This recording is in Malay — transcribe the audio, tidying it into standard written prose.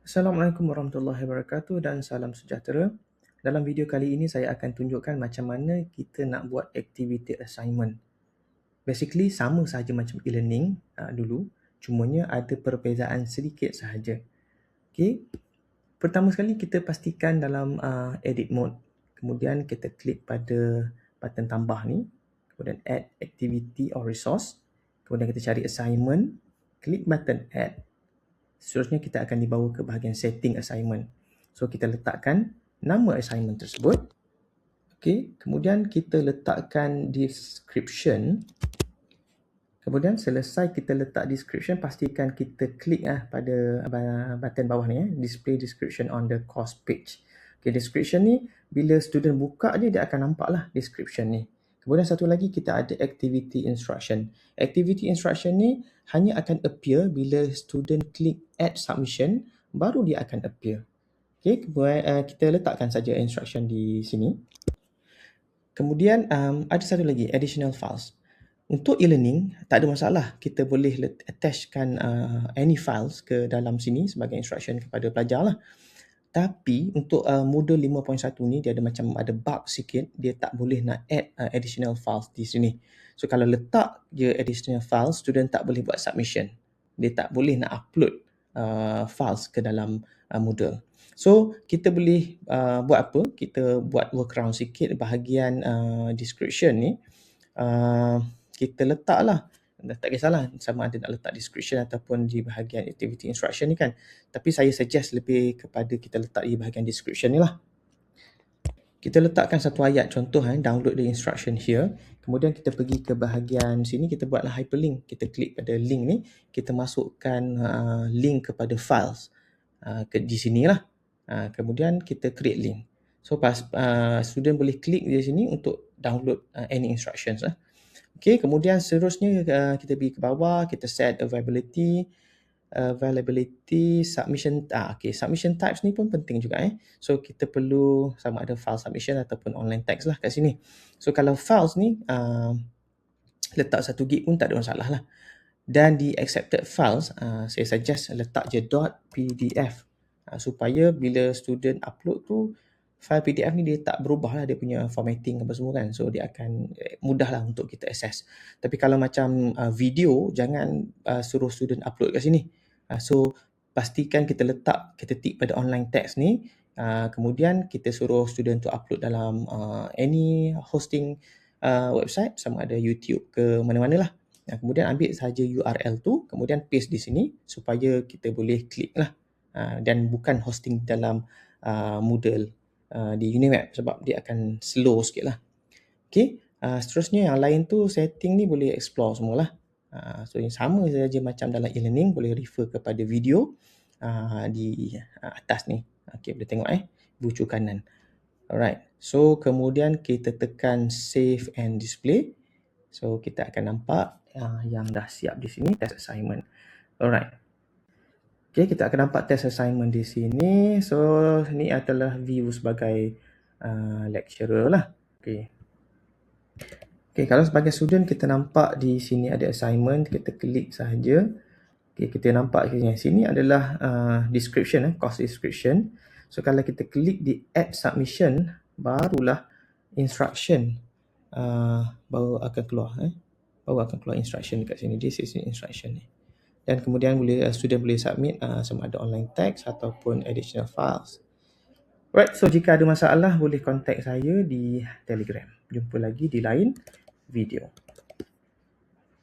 Assalamualaikum warahmatullahi wabarakatuh dan salam sejahtera. Dalam video kali ini saya akan tunjukkan macam mana kita nak buat activity assignment. Basically sama sahaja macam e-learning dulu, cumanya ada perbezaan sedikit sahaja. Okey. Pertama sekali kita pastikan dalam edit mode. Kemudian kita klik pada button tambah ni, kemudian add activity or resource. Kemudian kita cari assignment, klik button add. Seterusnya kita akan dibawa ke bahagian setting assignment. So kita letakkan nama assignment tersebut. Okey, kemudian kita letakkan description. Kemudian selesai kita letak description, pastikan kita klik pada button bawah ni, display description on the course page. Okey, description ni bila student buka dia akan nampak lah description ni. Kemudian satu lagi kita ada activity instruction. Activity instruction ni hanya akan appear bila student klik add submission, baru dia akan appear. Okey, kita letakkan saja instruction di sini. Kemudian ada satu lagi, additional files. Untuk e-learning, tak ada masalah. Kita boleh attachkan any files ke dalam sini sebagai instruction kepada pelajar lah. Tapi untuk Moodle 5.1 ni dia ada bug sikit, dia tak boleh nak add additional files di sini. So kalau letak je additional files, student tak boleh buat submission. Dia tak boleh nak upload files ke dalam Moodle. So kita boleh buat apa? Kita buat workaround sikit bahagian description ni. Kita letaklah, tak kisahlah sama ada nak letak description ataupun di bahagian activity instruction ni kan. Tapi saya suggest lebih kepada kita letak di bahagian description ni lah. Kita letakkan satu ayat contoh, download the instruction here. Kemudian kita pergi ke bahagian sini, kita buatlah hyperlink. Kita klik pada link ni, kita masukkan link kepada files di sini lah. Kemudian kita create link. So student boleh klik di sini untuk download any instructions lah. Okay, kemudian seterusnya kita pergi ke bawah, kita set availability, submission. Submission types ni pun penting juga. So kita perlu sama ada file submission ataupun online text lah kat sini. So kalau files ni letak 1 gig pun tak ada masalah lah. Dan di accepted files, saya suggest letak je .pdf supaya bila student upload tu, file PDF ni dia tak berubah lah dia punya formatting apa semua kan. So dia akan mudah lah untuk kita access. Tapi kalau macam video, jangan suruh student upload kat sini. So pastikan kita tik pada online text ni. Kemudian kita suruh student tu upload dalam any hosting website, sama ada YouTube ke mana-mana lah. Kemudian ambil sahaja URL tu, kemudian paste di sini supaya kita boleh klik lah. Dan bukan hosting dalam Moodle di Uniweb sebab dia akan slow sikit lah. Okay, seterusnya yang lain tu setting ni boleh explore semualah. So yang sama saja macam dalam e-learning, boleh refer kepada video di atas ni. Okay, boleh tengok bucu kanan. Alright, so kemudian kita tekan save and display. So kita akan nampak yang dah siap di sini, test assignment. Alright. Okay, kita akan nampak test assignment di sini. So, ni adalah view sebagai lecturer lah. Okay. Okay, kalau sebagai student, kita nampak di sini ada assignment. Kita klik sahaja. Okay, kita nampak di sini adalah description, course description. So, kalau kita klik di add submission, barulah instruction baru akan keluar. Baru akan keluar instruction dekat sini. This is instruction ni. Dan kemudian student boleh submit sama ada online text ataupun additional files. Right, so jika ada masalah boleh contact saya di Telegram. Jumpa lagi di lain video.